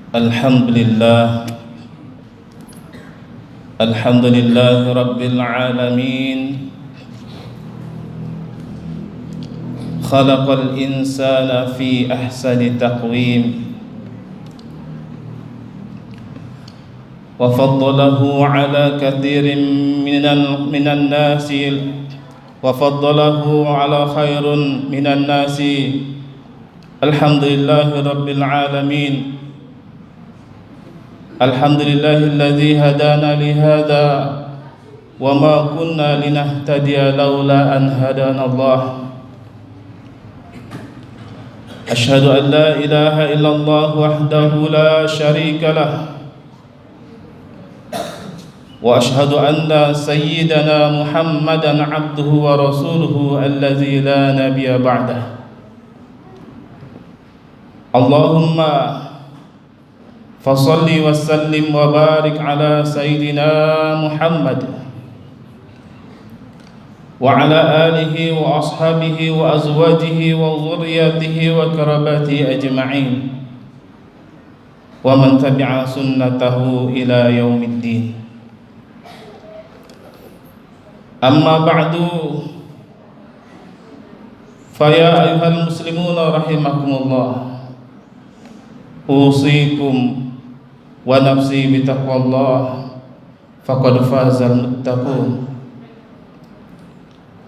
Alhamdulillah, Alhamdulillahi Rabbil Alamin. Khalaqal insana fi ahsani taqwim wa faddalahu ala kathirin minan nasi wa faddalahu ala khairun minan nasi. Alhamdulillahi Rabbil Alamin. Alhamdulillahilladzi hadana lihada wa ma kunna linahtadiya laula an hadana Allah. Asyhadu an la ilaha illallah wahdahu la syarika lah wa asyhadu anna sayyidana Muhammadan abduhu wa rasuluhu alladzi la nabiyya ba'dah. Allahumma fasalli wa sallim wa barik ala sayyidina Muhammad wa ala alihi wa ashabihi wa azwajihi wa dhurriyyatihi wa karabatihi ajma'in wa man tabi'a sunnatahu ila yaumiddin. Amma ba'du, fa ya ayyuhal muslimuna rahimakumullah, usikum wa nafsi bitaqwallah faqad fazal muttaqun.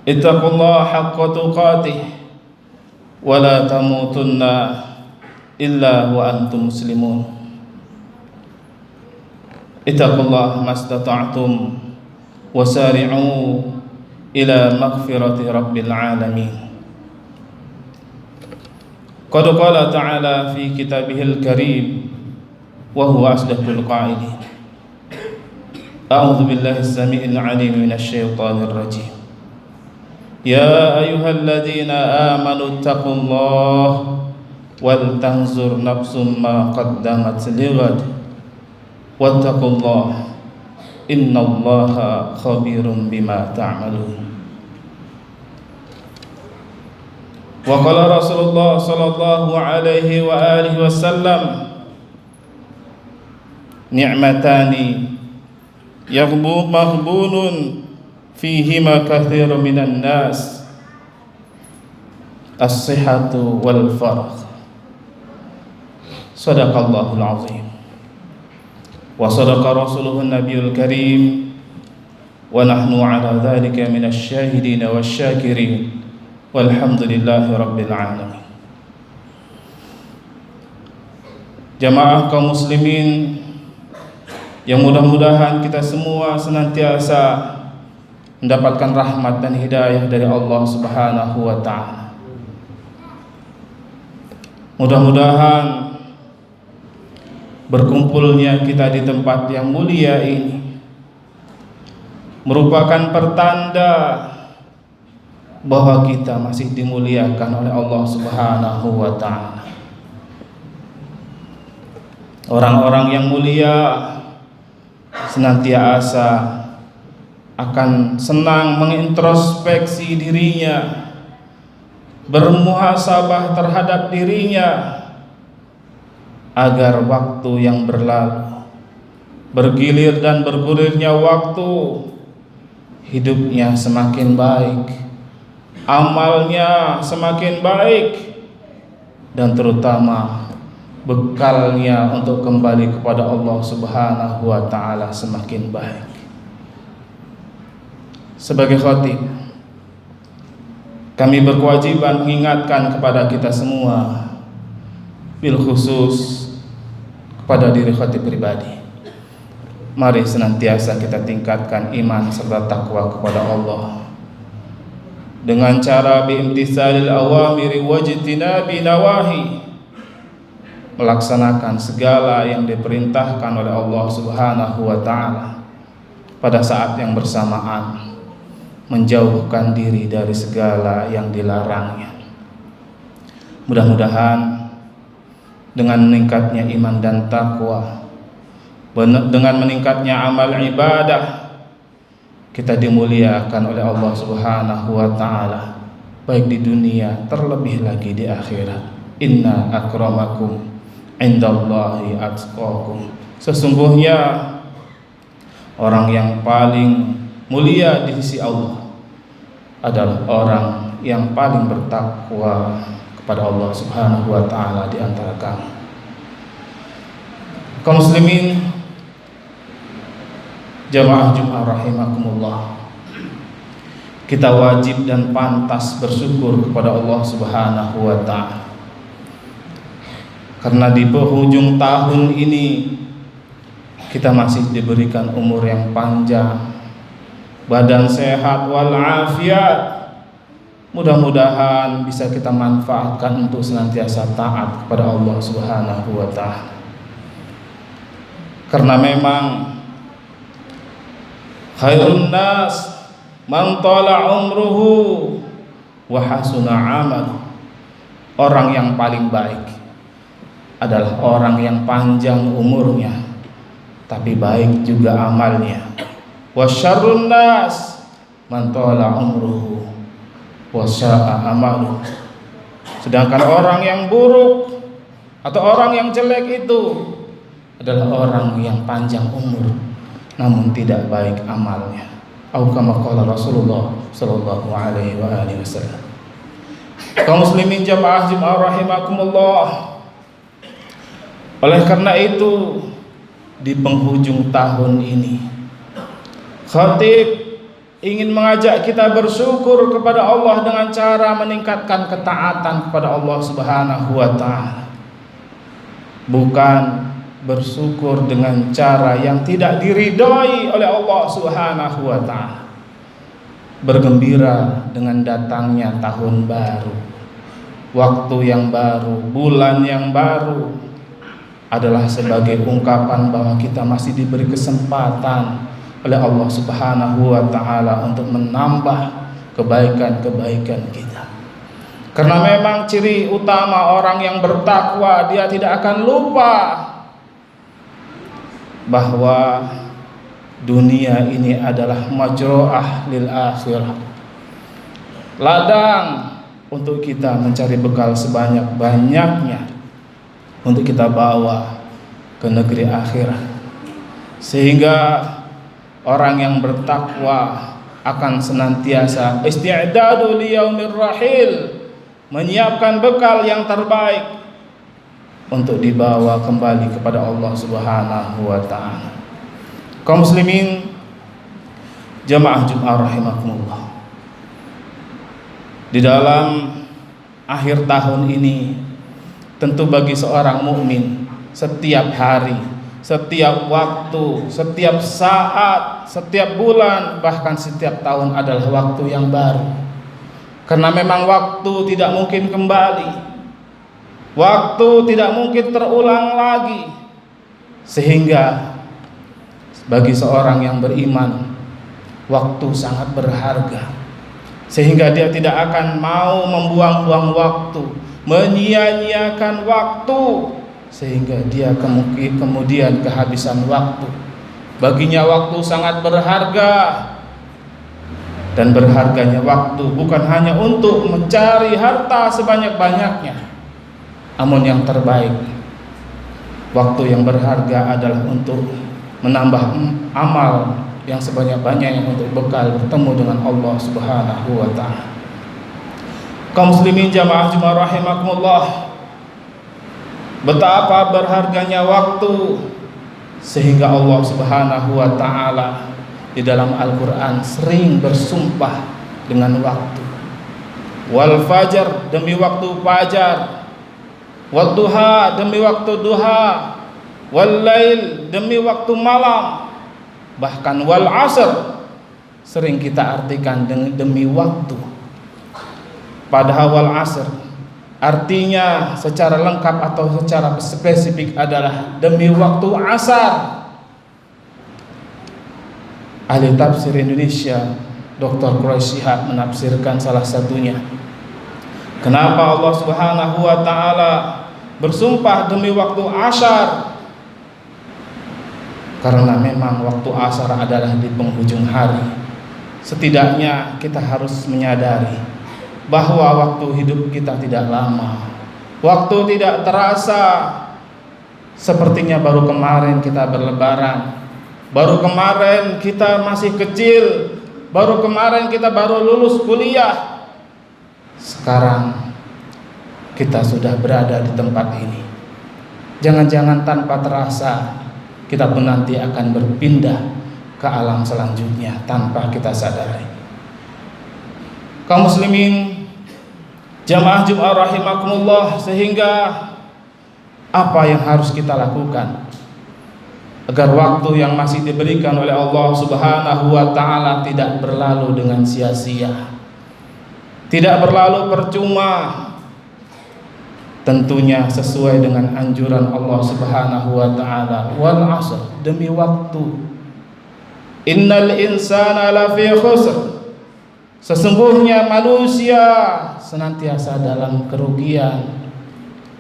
Ittaqullaha haqqa tuqatih wa la tamutunna illa wa antum muslimun. Ittaqullaha mastata'tum wa sari'u ila maghfirati rabbil alamin. Qad qala ta'ala fi kitabihil karim wa huwa asdaqul qa'ilin. A'udzu billahi as-sami'il 'alim minasy syaithanir rajim. Ya ayyuhalladzina amanu taqullaha wal tanzur nafsum ma qaddamat lighad wattaqullaha innallaha khabirum bima ta'malun. Wa qala Rasulullah sallallahu alaihi wa alihi wasallam, ni'matani yaghbu maghbunun fihima katsirun minan nas, as-sihhatu wal faragh. Shadaqallahul azim wa sadaqa rasuluhun nabiyul karim wa nahnu ala dzalika minasy syahidin wasyakirin walhamdulillahi rabbil alamin. Jamaah kaum muslimin yang mudah-mudahan kita semua senantiasa mendapatkan rahmat dan hidayah dari Allah Subhanahu wa ta'ala. Mudah-mudahan berkumpulnya kita di tempat yang mulia ini merupakan pertanda bahwa kita masih dimuliakan oleh Allah Subhanahu wa ta'ala. Orang-orang yang mulia senantiasa akan senang mengintrospeksi dirinya, bermuhasabah terhadap dirinya, agar waktu yang berlalu, bergilir dan bergulirnya waktu, hidupnya semakin baik, amalnya semakin baik, dan terutama bekalnya untuk kembali kepada Allah Subhanahu wa ta'ala semakin baik. Sebagai khatib, kami berkewajiban mengingatkan kepada kita semua, bil khusus kepada diri khatib pribadi, mari senantiasa kita tingkatkan iman serta takwa kepada Allah dengan cara biimtisalil awamiri wajtinabi nawahi, melaksanakan segala yang diperintahkan oleh Allah Subhanahu wa ta'ala, pada saat yang bersamaan menjauhkan diri dari segala yang dilarangnya. Mudah-mudahan dengan meningkatnya iman dan takwa, dengan meningkatnya amal ibadah, kita dimuliakan oleh Allah Subhanahu wa ta'ala, baik di dunia terlebih lagi di akhirat. Inna akramakum indallahi atqakum. Sesungguhnya orang yang paling mulia di sisi Allah adalah orang yang paling bertakwa kepada Allah Subhanahu wa taala di antara kamu. Kaum muslimin jamaah Jumat rahimakumullah, kita wajib dan pantas bersyukur kepada Allah Subhanahu wa taala karena di penghujung tahun ini kita masih diberikan umur yang panjang, badan sehat walafiat. Mudah-mudahan bisa kita manfaatkan untuk senantiasa taat kepada Allah Subhanahu wa taala. Karena memang khairun nas man tala umruhu wa hasuna amaluhu. Orang yang paling baik adalah orang yang panjang umurnya tapi baik juga amalnya. Wa syarrun nas man tala umruhu wa sya'a amaluhu. Sedangkan orang yang buruk atau orang yang jelek itu adalah orang yang panjang umur namun tidak baik amalnya. Atau kama qala Rasulullah sallallahu alaihi wasallam. Kaum muslimin jamaah Jumat rahimakumullah, oleh karena itu di penghujung tahun ini khatib ingin mengajak kita bersyukur kepada Allah dengan cara meningkatkan ketaatan kepada Allah Subhanahu wa taala. Bukan bersyukur dengan cara yang tidak diridhai oleh Allah Subhanahu wa taala. Bergembira dengan datangnya tahun baru, waktu yang baru, bulan yang baru adalah sebagai ungkapan bahwa kita masih diberi kesempatan oleh Allah Subhanahu wa taala untuk menambah kebaikan-kebaikan kita. Karena memang ciri utama orang yang bertakwa, dia tidak akan lupa bahwa dunia ini adalah majro'ah lil akhirah, ladang untuk kita mencari bekal sebanyak-banyaknya untuk kita bawa ke negeri akhirat. Sehingga orang yang bertakwa akan senantiasa isti'dadu liyaumir rahil, menyiapkan bekal yang terbaik untuk dibawa kembali kepada Allah Subhanahu wa taala. Kaum muslimin jamaah Jumat rahimakumullah, di dalam akhir tahun ini tentu bagi seorang mukmin setiap hari, setiap waktu, setiap saat, setiap bulan, bahkan setiap tahun adalah waktu yang baru. Karena memang waktu tidak mungkin kembali, waktu tidak mungkin terulang lagi. Sehingga bagi seorang yang beriman, waktu sangat berharga. Sehingga dia tidak akan mau membuang-buang waktu, menyia-nyiakan waktu, sehingga dia kemudian kehabisan waktu. Baginya waktu sangat berharga, dan berharganya waktu bukan hanya untuk mencari harta sebanyak-banyaknya, namun yang terbaik, waktu yang berharga adalah untuk menambah amal yang sebanyak-banyaknya untuk bekal bertemu dengan Allah Subhanahu wa taala. Kaum muslimin jamaah Jumat rahimakumullah, betapa berharganya waktu sehingga Allah Subhanahu wa taala di dalam Al-Qur'an sering bersumpah dengan waktu. Wal fajar, demi waktu fajar. Wad duha, demi waktu duha. Wal lail, demi waktu malam. Bahkan wal asr sering kita artikan demi waktu. Padahal wal asr artinya secara lengkap atau secara spesifik adalah demi waktu asar. Ahli tafsir Indonesia Dr. Quraisy Shihab menafsirkan salah satunya. Kenapa Allah Subhanahu wa taala bersumpah demi waktu asar? Karena memang waktu asar adalah di penghujung hari. Setidaknya kita harus menyadari bahwa waktu hidup kita tidak lama, waktu tidak terasa, Sepertinya baru kemarin kita berlebaran, baru kemarin kita masih kecil, baru kemarin kita baru lulus kuliah. Sekarang kita sudah berada di tempat ini. Jangan-jangan tanpa terasa kita pun nanti akan berpindah ke alam selanjutnya tanpa kita sadari. Kaum muslimin, jamaah Jumat rahimakumullah, sehingga apa yang harus kita lakukan agar waktu yang masih diberikan oleh Allah Subhanahu wa taala tidak berlalu dengan sia-sia, tidak berlalu percuma? Tentunya sesuai dengan anjuran Allah Subhanahu wa taala, wal 'asr, demi waktu. Innal insana lafi khusr, sesungguhnya manusia senantiasa dalam kerugian,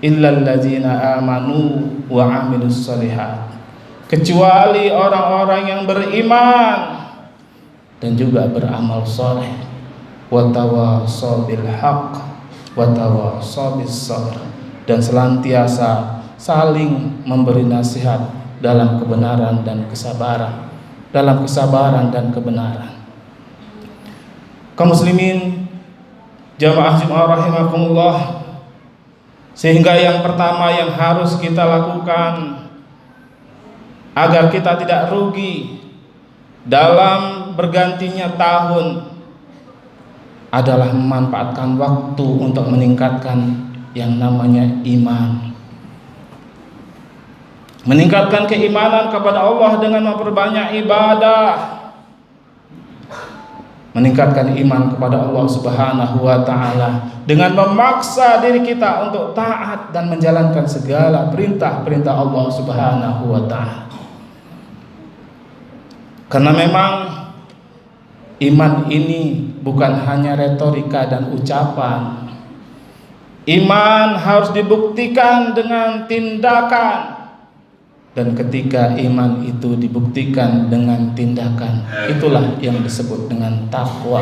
illal ladzina amanu wa 'amilus shalihat, kecuali orang-orang yang beriman dan juga beramal saleh, wa tawassaw bil haqq wa tawassaw bis sabr, dan senantiasa saling memberi nasihat dalam kebenaran dan kesabaran, dalam kesabaran dan kebenaran. Kaum muslimin, jamaah Jumat rahimakumullah, sehingga yang pertama yang harus kita lakukan agar kita tidak rugi dalam bergantinya tahun adalah memanfaatkan waktu untuk meningkatkan yang namanya iman, meningkatkan keimanan kepada Allah dengan memperbanyak ibadah, meningkatkan iman kepada Allah Subhanahu wa taala dengan memaksa diri kita untuk taat dan menjalankan segala perintah-perintah Allah Subhanahu wa taala. Karena memang iman ini bukan hanya retorika dan ucapan. Iman harus dibuktikan dengan tindakan. Dan ketika iman itu dibuktikan dengan tindakan, itulah yang disebut dengan takwa.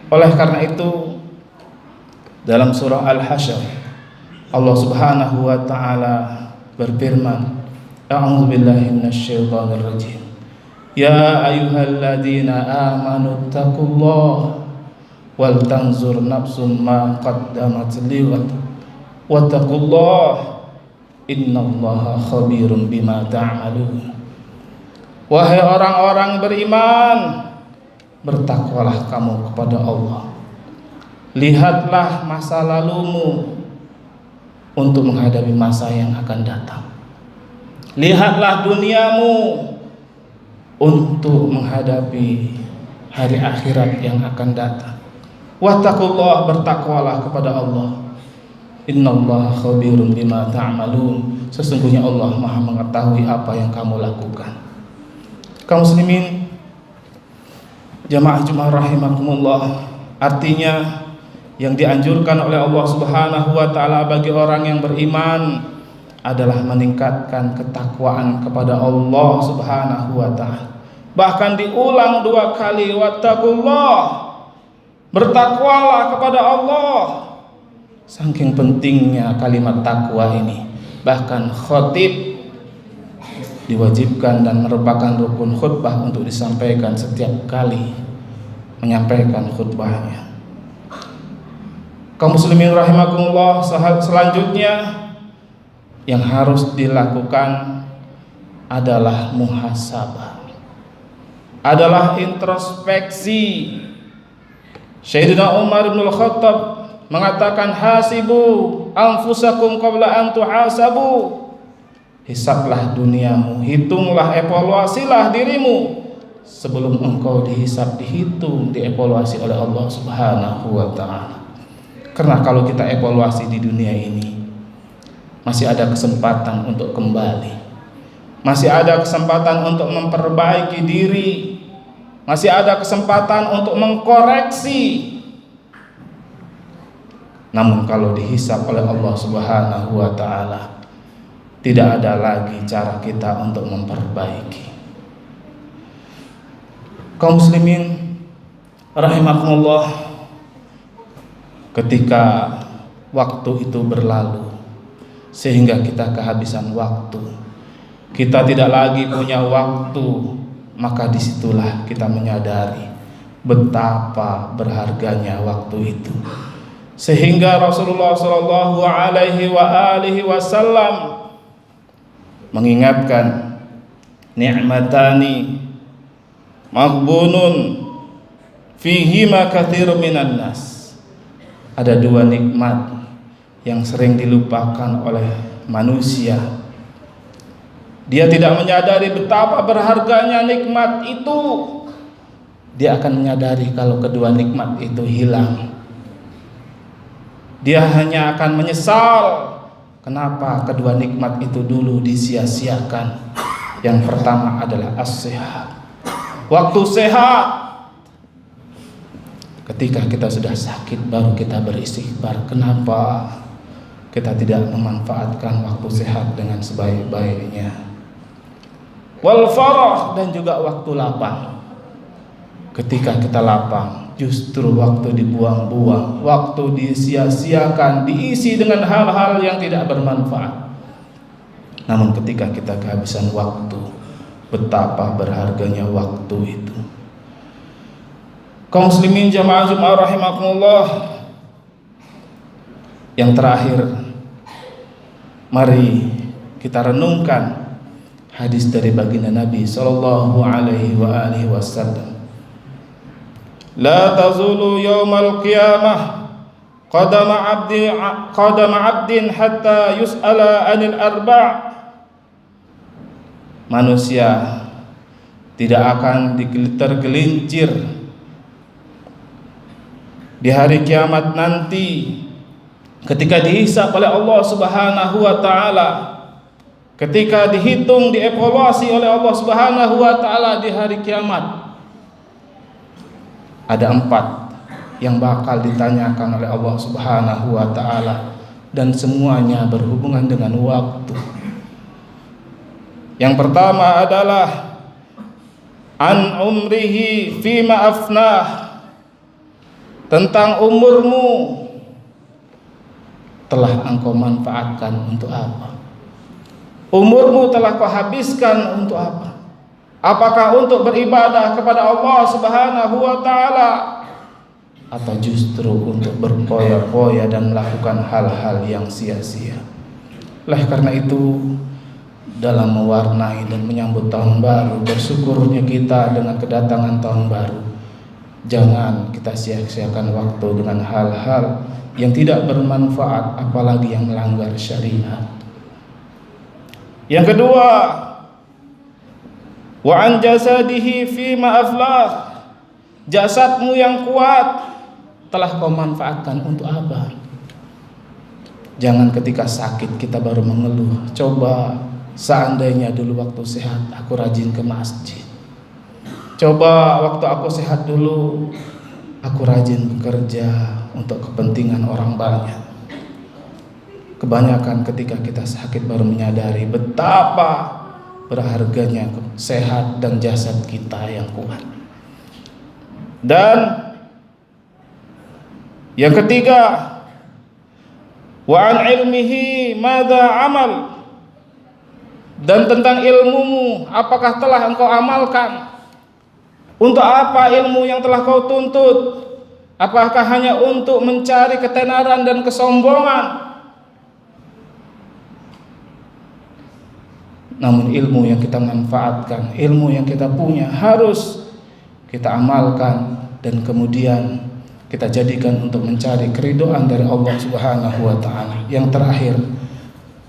Oleh karena itu, dalam surah Al-Hasyr, Allah Subhanahu wa taala berfirman, A'udzu billahi minasyaitonir rajim. Ya ayyuhalladzina amanu taqullaha wal tanzur nafsum ma qaddamat lighad wattaqullaha innallaha khabirum bima ta'malun. Wahai orang-orang beriman, bertakwalah kamu kepada Allah. Lihatlah masa lalumu untuk menghadapi masa yang akan datang. Lihatlah duniamu untuk menghadapi hari akhirat yang akan datang. Wattaqullah, bertakwalah kepada Allah. Innallaha khabirun bima ta'malun, sesungguhnya Allah Maha mengetahui apa yang kamu lakukan. Kaum muslimin, jamaah Jumat rahimakumullah, artinya yang dianjurkan oleh Allah Subhanahu wa taala bagi orang yang beriman adalah meningkatkan ketakwaan kepada Allah Subhanahu wa taala. Bahkan diulang 2 kali, wattaqullah, bertakwalah kepada Allah. Saking pentingnya kalimat takwa ini, bahkan khatib diwajibkan dan merupakan rukun khutbah untuk disampaikan setiap kali menyampaikan khutbahnya. Kaum muslimin rahimakumullah, selanjutnya yang harus dilakukan adalah muhasabah, adalah introspeksi. Sayyidina Umar bin Khattab mengatakan, hasibu anfusakum qabla an tuhasabu. Hisablah duniamu, hitunglah, evaluasilah dirimu sebelum engkau dihisab, dihitung, dievaluasi oleh Allah Subhanahu wa taala. Karena kalau kita evaluasi di dunia ini, masih ada kesempatan untuk kembali, masih ada kesempatan untuk memperbaiki diri, masih ada kesempatan untuk mengkoreksi. Namun kalau dihisab oleh Allah Subhanahu wa taala, tidak ada lagi cara kita untuk memperbaiki. Kaum muslimin rahimakumullah, ketika waktu itu berlalu, sehingga kita kehabisan waktu. Kita tidak lagi punya waktu, maka disitulah kita menyadari betapa berharganya waktu itu. Sehingga Rasulullah Shallallahu Alaihi Wasallam mengingatkan, ni'matani maghbunun fihima katsirun minan nas. Ada dua nikmat yang sering dilupakan oleh manusia. Dia tidak menyadari betapa berharganya nikmat itu. Dia akan menyadari kalau kedua nikmat itu hilang. Dia hanya akan menyesal kenapa kedua nikmat itu dulu disia-siakan. Yang pertama adalah as-sehat, waktu sehat. Ketika kita sudah sakit baru kita beristighfar. Kenapa kita tidak memanfaatkan waktu sehat dengan sebaik-baiknya? Wal farah, dan juga waktu lapang. Ketika kita lapang, justru waktu dibuang-buang, waktu disia-siakan, diisi dengan hal-hal yang tidak bermanfaat. Namun ketika kita kehabisan waktu, betapa berharganya waktu itu. Kaum muslimin jamaah Jumat rahimakumullah, yang terakhir, mari kita renungkan hadis dari baginda Nabi sallallahu alaihi wasallam. La tazulu yaumal qiyamah qadama 'abdin hatta yus'ala 'anil arba'. Manusia tidak akan tergelincir di hari kiamat nanti ketika dihisab oleh Allah Subhanahu wa taala, ketika dihitung, dievaluasi oleh Allah Subhanahu wa taala di hari kiamat. Ada 4 yang bakal ditanyakan oleh Allah Subhanahu wa taala, dan semuanya berhubungan dengan waktu. Yang pertama adalah an umrihi fima afnah, tentang umurmu telah engkau manfaatkan untuk apa? Umurmu telah kau habiskan untuk apa? Apakah untuk beribadah kepada Allah Subhanahu wa taala, atau justru untuk berpoya-poya dan melakukan hal-hal yang sia-sia? Oleh karena itu, dalam mewarnai dan menyambut tahun baru, bersyukurnya kita dengan kedatangan tahun baru, jangan kita sia-siakan waktu dengan hal-hal yang tidak bermanfaat, apalagi yang melanggar syariat. Yang kedua, wa an jasadihi fima aflah, jasadmu yang kuat telah kau manfaatkan untuk apa? Jangan ketika sakit kita baru mengeluh. Coba seandainya dulu waktu sehat aku rajin ke masjid. Coba waktu aku sehat dulu aku rajin bekerja untuk kepentingan orang banyak. Kebanyakan ketika kita sakit baru menyadari betapa berharganya sehat dan jasad kita yang kuat. Dan yang ketiga, wa an ilmihi madza amal, dan tentang ilmumu, apakah telah engkau amalkan? Untuk apa ilmu yang telah kau tuntut? Apakah hanya untuk mencari ketenaran dan kesombongan? Namun ilmu yang kita manfaatkan, ilmu yang kita punya harus kita amalkan, dan kemudian kita jadikan untuk mencari keridhaan dari Allah Subhanahu wa taala. Yang terakhir,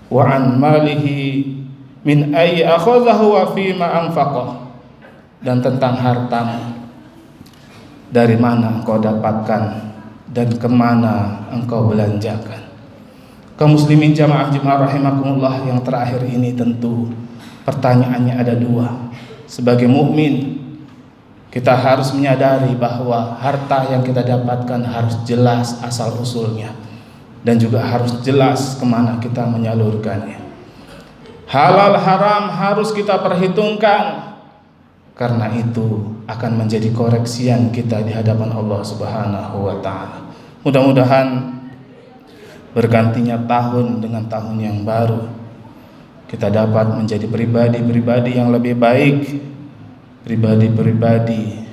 wa an malihi min ayyi akhadhahu wa fima anfaqah, dan tentang hartamu, dari mana engkau dapatkan dan kemana engkau belanjakan. Kaum muslimin jamaah Jumat rahimakumullah, yang terakhir ini tentu pertanyaannya ada 2. Sebagai mukmin, kita harus menyadari bahwa harta yang kita dapatkan harus jelas asal usulnya, dan juga harus jelas kemana kita menyalurkannya. Halal haram harus kita perhitungkan, karena itu akan menjadi koreksian kita di hadapan Allah Subhanahu wa taala. Mudah-mudahan bergantinya tahun dengan tahun yang baru, kita dapat menjadi pribadi-pribadi yang lebih baik, pribadi-pribadi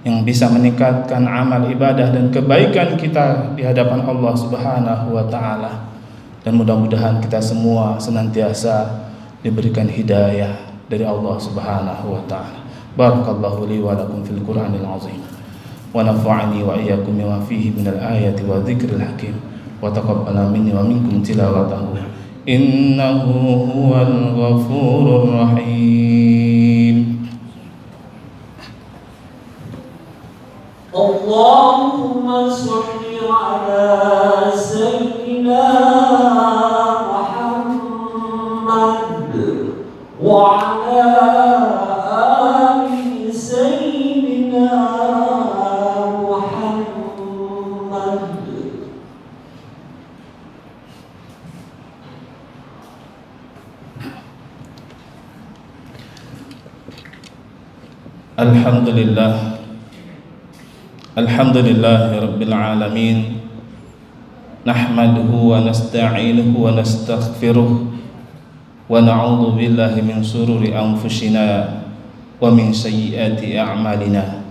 yang bisa meningkatkan amal ibadah dan kebaikan kita di hadapan Allah Subhanahu wa taala. Dan mudah-mudahan kita semua senantiasa diberikan hidayah dari Allah Subhanahu wa taala. Barakallahu li wa lakum fil Qur'anil azim. Wa nafa'ani wa iyyakum bima fihi minal ayati wa dzikril hakim. Wa taqabbala minni wa minkum tilawatahu. Innahu huwal ghafurur rahim. Allahumma shalli ala sayyidina Muhammad wa ala ali sayyidina Muhammad. Alhamdulillah, alhamdulillahi rabbil alamin. Nahmaduhu wa nasta'inuhu wa nastaghfiruh wa na'udzu billahi min shururi anfusina wa min sayyiati a'malina.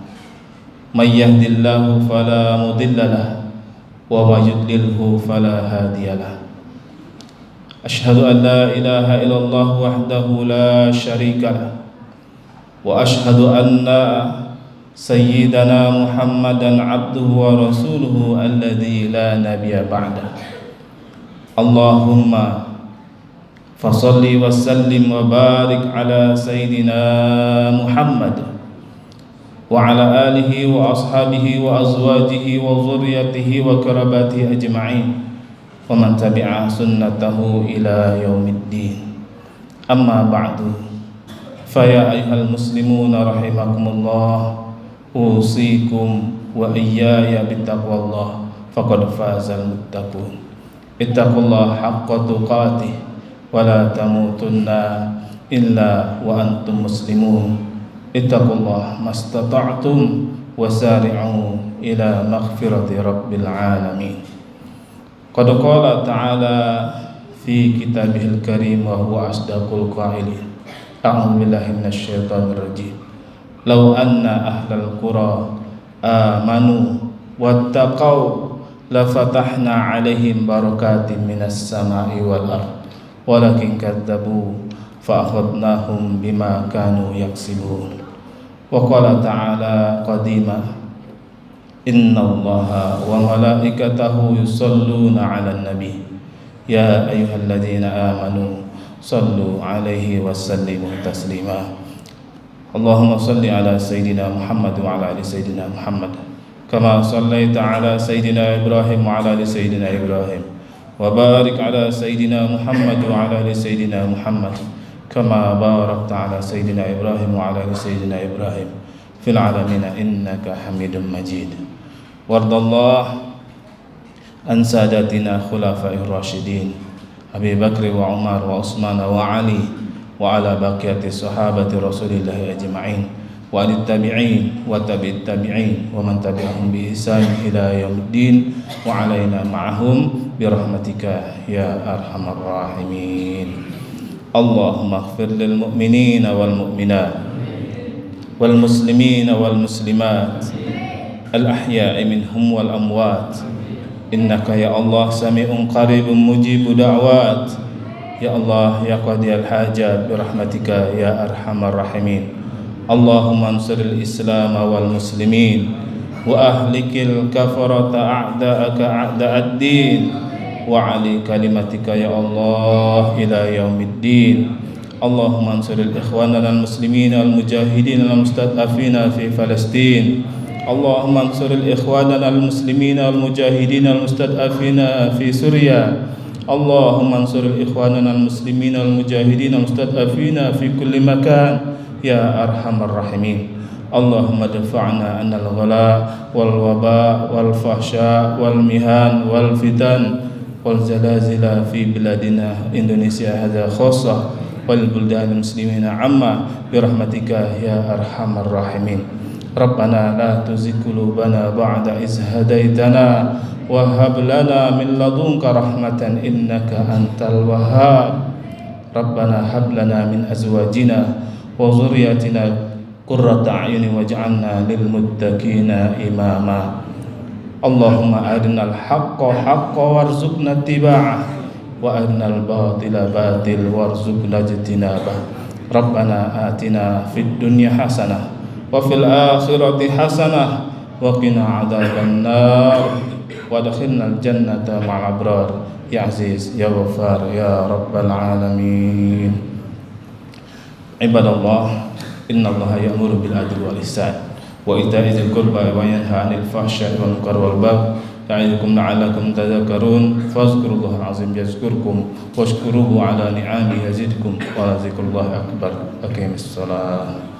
May yahdihillahu fala mudilla lahu wa may yudlilhu fala hadiya lahu. Asyhadu an la ilaha illallah wahdahu la syarika lahu wa asyhadu anna sayyidana Muhammadan abduhu wa rasuluhu alladzi la nabiyya ba'dah. Allahumma fasalli wa sallim wa barik ala sayyidina Muhammad wa ala alihi wa ashabihi wa azwajihi wa dhurriyyatihi wa qarabatihi ajma'in wa man tabi'a sunnatahu ila yaumiddin. Amma ba'du. Faya ayyuhal muslimuna rahimakumullah, usikum wa iyaya bittaqwallah, faqad fazal muttaqun. Ittaqullaha haqqa tuqatih wa la tamutunna illa wa antum muslimun. Ittaqullaha mastata'tum wa sari'u ila maghfirati rabbil alamin. Qad qala ta'ala fi kitabihil karim wa huwa asdaqul qailin. A'udzu billahi minasyaitonir rajim. Law anna ahlal qura amanu wattaqau la fatahna 'alaihim barakatin minas sama'i wal ardh walakin kadzabu fa akhadnahum bima kanu yaksibun. Wa qala ta'ala qadima innallaha wa malaikatahu yusholluna 'alan nabi ya ayyuhalladzina amanu sallu 'alaihi wa sallimu taslima. Allahumma salli ala sayyidina Muhammad wa ala ali sayyidina Muhammad kama sallaita ala sayyidina Ibrahim wa ala ali sayyidina Ibrahim wa barik ala sayyidina Muhammad wa ala ali sayyidina Muhammad kama barakta ala sayyidina Ibrahim wa ala ali sayyidina Ibrahim fil alamin innaka Hamidum Majid. Wardallah an sadatina khulafa'ir rasyidin Abi Bakr wa Umar wa Utsman wa Ali wa ala baqiyati sahabati Rasulillah ajma'in wa anit tabi'in wa tabi'it tabi'in wa man tabi'ahum bi ihsan ila yaumiddin wa alaina ma'ahum bi rahmatika ya arhamar rahimin. Allahumma ighfir lil mu'minina wal mu'minat wal muslimina wal muslimat al ahya'i minhum wal amwat. Innaka ya Allah sami'un qaribun mujibu da'wat. Ya Allah ya qadiyal hajat birahmatika ya arhamar rahimin. Allahumma ansuril islam wal muslimin wa ahlikil kafarata a'da'aka a'da'ad din wa ali kalimatika ya Allah ila yaumiddin. Allahumma ansuril ikhwanana al muslimin al mujahidin al mustad'afina fi Palestin. Allahumma ansuril ikhwanana al muslimin al mujahidin al mustad'afina fi Suriah. Allahumma ansuril ikhwanana al muslimin al mujahidin al mustad'afina fi kulli makan ya arhamar rahimin. Allahumma dafa'na anil ghala wal waba wal fahsya wal mihan wal fitan wal zalazila fi biladina Indonesia hadza khassah wal buldan muslimina amma bi rahmatika ya arhamar rahimin. ربنا لا تزغ قلوبنا بعد إذ هديتنا وهب لنا من لدنك رحمة إنك أنت الوهاب ربنا هب لنا من أزواجنا وذرياتنا قرة أعين واجعلنا للمتقين إماما اللهم أرنا الحق حقا وارزقنا اتباعه وأرنا الباطل باطل وارزقنا اجتنابه ربنا آتنا في الدنيا حسنة وفي الآخرة حسنة وقنا عذاب النار وادخلنا الجنة مع الأبرار يا عزيز يا غفار يا رب العالمين عباد الله إن الله يأمر بالعدل والإحسان وإيتاء ذي القربى وينهى عن الفحشاء والمنكر والبغي يعظكم لعلكم تذكرون فاذكروا الله العظيم يذكركم واشكروه على نعمه يزدكم ولذكر الله أكبر أقيموا الصلاة